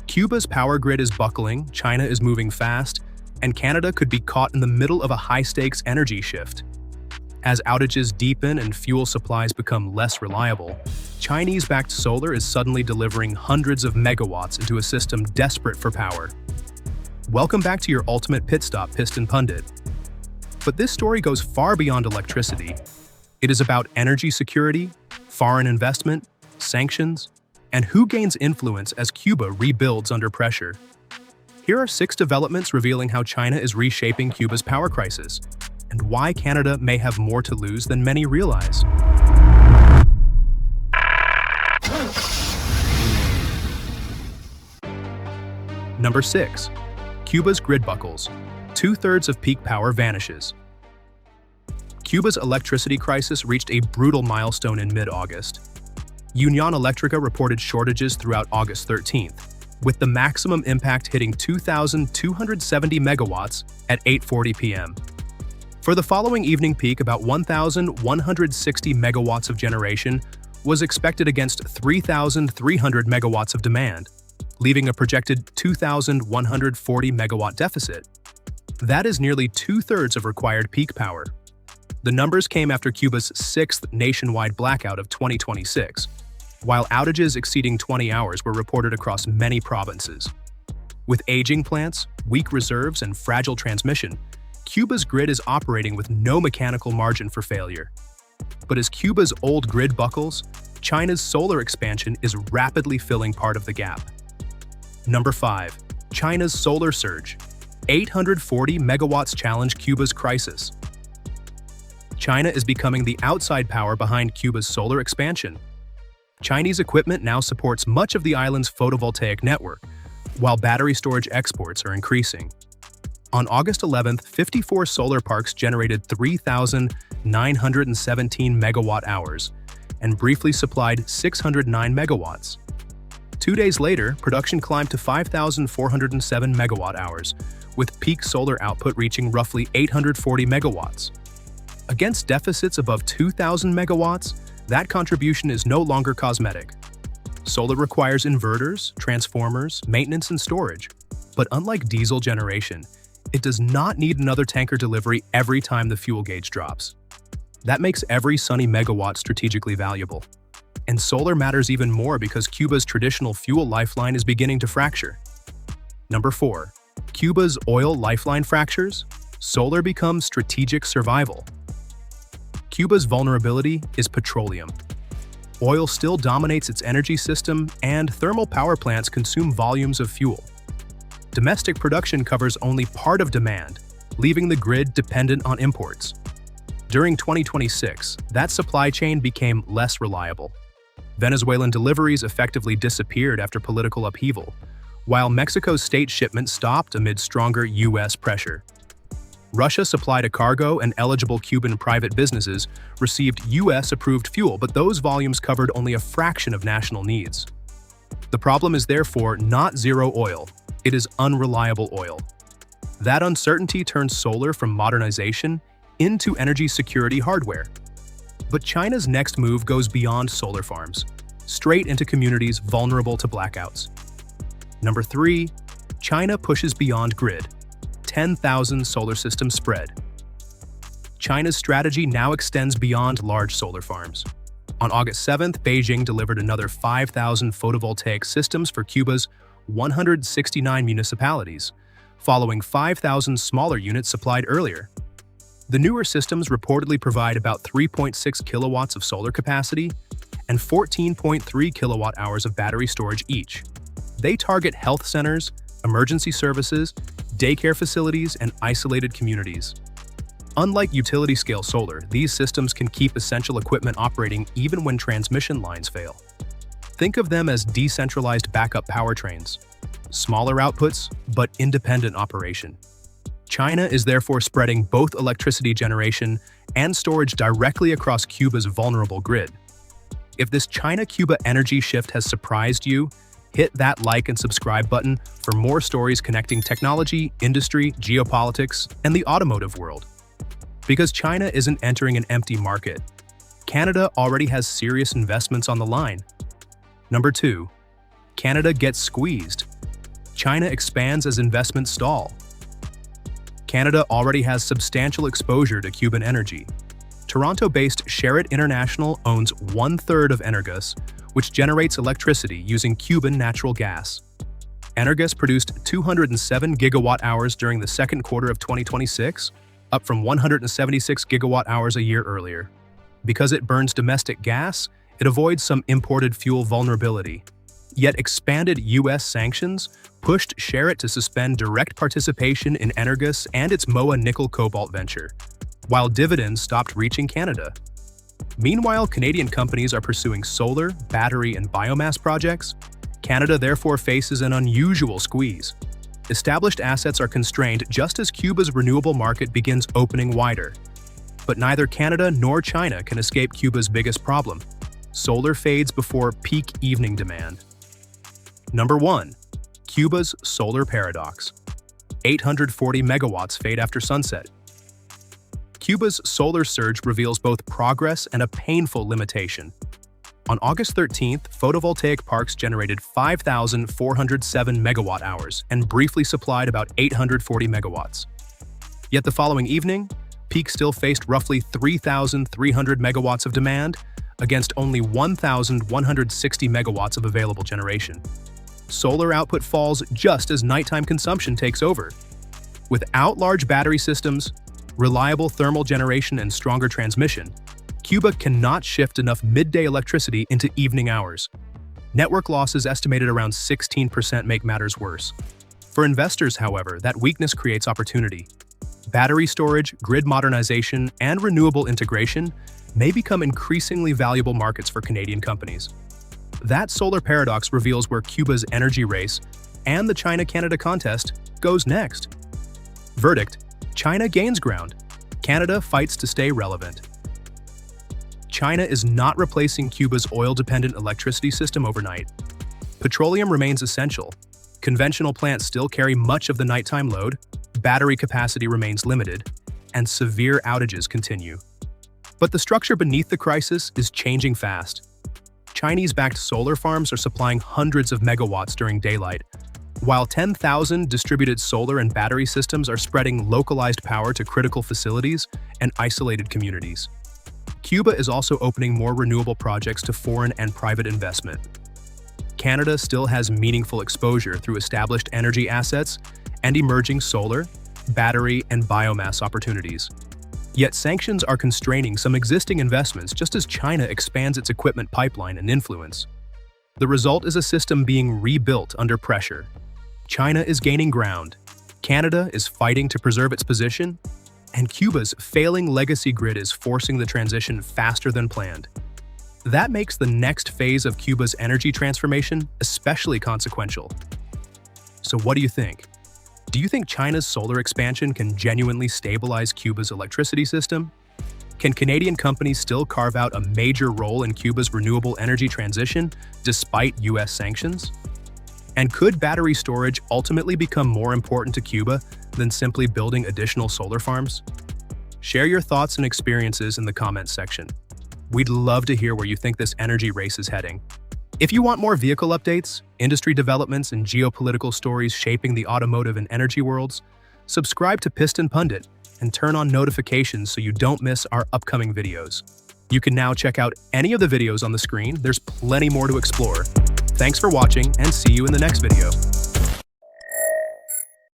Cuba's power grid is buckling, China is moving fast, and Canada could be caught in the middle of a high-stakes energy shift. As outages deepen and fuel supplies become less reliable, Chinese-backed solar is suddenly delivering hundreds of megawatts into a system desperate for power. Welcome back to your ultimate pit stop, Piston Pundit. But this story goes far beyond electricity. It is about energy security, foreign investment, sanctions, and who gains influence as Cuba rebuilds under pressure. Here are 6 developments revealing how China is reshaping Cuba's power crisis, and why Canada may have more to lose than many realize. Number 6. Cuba's grid buckles. 2/3 of peak power vanishes. Cuba's electricity crisis reached a brutal milestone in mid-August. Union Electrica reported shortages throughout August 13th, with the maximum impact hitting 2,270 megawatts at 8:40 p.m. For the following evening peak, about 1,160 megawatts of generation was expected against 3,300 megawatts of demand, leaving a projected 2,140 megawatt deficit. That is nearly 2/3 of required peak power. The numbers came after Cuba's 6th nationwide blackout of 2026, while outages exceeding 20 hours were reported across many provinces. With aging plants, weak reserves, and fragile transmission, Cuba's grid is operating with no mechanical margin for failure. But as Cuba's old grid buckles, China's solar expansion is rapidly filling part of the gap. Number 5. China's solar surge. 840 megawatts challenge Cuba's crisis. China is becoming the outside power behind Cuba's solar expansion. Chinese equipment now supports much of the island's photovoltaic network, while battery storage exports are increasing. On August 11th, 54 solar parks generated 3,917 megawatt-hours and briefly supplied 609 megawatts. 2 days later, production climbed to 5,407 megawatt-hours, with peak solar output reaching roughly 840 megawatts. Against deficits above 2,000 megawatts, that contribution is no longer cosmetic. Solar requires inverters, transformers, maintenance, and storage. But unlike diesel generation, it does not need another tanker delivery every time the fuel gauge drops. That makes every sunny megawatt strategically valuable. And solar matters even more because Cuba's traditional fuel lifeline is beginning to fracture. Number 4. Cuba's oil lifeline fractures. Solar becomes strategic survival. Cuba's vulnerability is petroleum. Oil still dominates its energy system, and thermal power plants consume volumes of fuel. Domestic production covers only part of demand, leaving the grid dependent on imports. During 2026, that supply chain became less reliable. Venezuelan deliveries effectively disappeared after political upheaval, while Mexico's state shipments stopped amid stronger U.S. pressure. Russia supplied a cargo, and eligible Cuban private businesses received U.S.-approved fuel, but those volumes covered only a fraction of national needs. The problem is therefore not zero oil, it is unreliable oil. That uncertainty turns solar from modernization into energy security hardware. But China's next move goes beyond solar farms, straight into communities vulnerable to blackouts. Number 3. China pushes beyond grid. 10,000 solar systems spread. China's strategy now extends beyond large solar farms. On August 7th, Beijing delivered another 5,000 photovoltaic systems for Cuba's 169 municipalities, following 5,000 smaller units supplied earlier. The newer systems reportedly provide about 3.6 kilowatts of solar capacity and 14.3 kilowatt-hours of battery storage each. They target health centers, emergency services, daycare facilities, and isolated communities. Unlike utility-scale solar, these systems can keep essential equipment operating even when transmission lines fail. Think of them as decentralized backup powertrains. Smaller outputs, but independent operation. China is therefore spreading both electricity generation and storage directly across Cuba's vulnerable grid. If this China-Cuba energy shift has surprised you, hit that like and subscribe button for more stories connecting technology, industry, geopolitics, and the automotive world. Because China isn't entering an empty market, Canada already has serious investments on the line. Number 2. Canada gets squeezed. China expands as investments stall. Canada already has substantial exposure to Cuban energy. Toronto-based Sherritt International owns 1/3 of Energus, which generates electricity using Cuban natural gas. Energus produced 207 gigawatt-hours during the second quarter of 2026, up from 176 gigawatt-hours a year earlier. Because it burns domestic gas, it avoids some imported fuel vulnerability. Yet expanded U.S. sanctions pushed Sherritt to suspend direct participation in Energus and its Moa nickel-cobalt venture, while dividends stopped reaching Canada. Meanwhile, Canadian companies are pursuing solar, battery, and biomass projects. Canada therefore faces an unusual squeeze. Established assets are constrained just as Cuba's renewable market begins opening wider. But neither Canada nor China can escape Cuba's biggest problem. Solar fades before peak evening demand. Number 1. Cuba's solar paradox. 840 megawatts fade after sunset. Cuba's solar surge reveals both progress and a painful limitation. On August 13th, photovoltaic parks generated 5,407 megawatt-hours and briefly supplied about 840 megawatts. Yet the following evening, peak still faced roughly 3,300 megawatts of demand against only 1,160 megawatts of available generation. Solar output falls just as nighttime consumption takes over. Without large battery systems, reliable thermal generation, and stronger transmission, Cuba cannot shift enough midday electricity into evening hours. Network losses estimated around 16% make matters worse. For investors, however, that weakness creates opportunity. Battery storage, grid modernization, and renewable integration may become increasingly valuable markets for Canadian companies. That solar paradox reveals where Cuba's energy race and the China-Canada contest goes next. Verdict: China gains ground. Canada fights to stay relevant. China is not replacing Cuba's oil-dependent electricity system overnight. Petroleum remains essential. Conventional plants still carry much of the nighttime load, battery capacity remains limited, and severe outages continue. But the structure beneath the crisis is changing fast. Chinese-backed solar farms are supplying hundreds of megawatts during daylight, while 10,000 distributed solar and battery systems are spreading localized power to critical facilities and isolated communities. Cuba is also opening more renewable projects to foreign and private investment. Canada still has meaningful exposure through established energy assets and emerging solar, battery, and biomass opportunities. Yet sanctions are constraining some existing investments just as China expands its equipment pipeline and influence. The result is a system being rebuilt under pressure. China is gaining ground, Canada is fighting to preserve its position, and Cuba's failing legacy grid is forcing the transition faster than planned. That makes the next phase of Cuba's energy transformation especially consequential. So what do you think? Do you think China's solar expansion can genuinely stabilize Cuba's electricity system? Can Canadian companies still carve out a major role in Cuba's renewable energy transition despite US sanctions? And could battery storage ultimately become more important to Cuba than simply building additional solar farms? Share your thoughts and experiences in the comments section. We'd love to hear where you think this energy race is heading. If you want more vehicle updates, industry developments, and geopolitical stories shaping the automotive and energy worlds, subscribe to Piston Pundit and turn on notifications so you don't miss our upcoming videos. You can now check out any of the videos on the screen. There's plenty more to explore. Thanks for watching, and see you in the next video.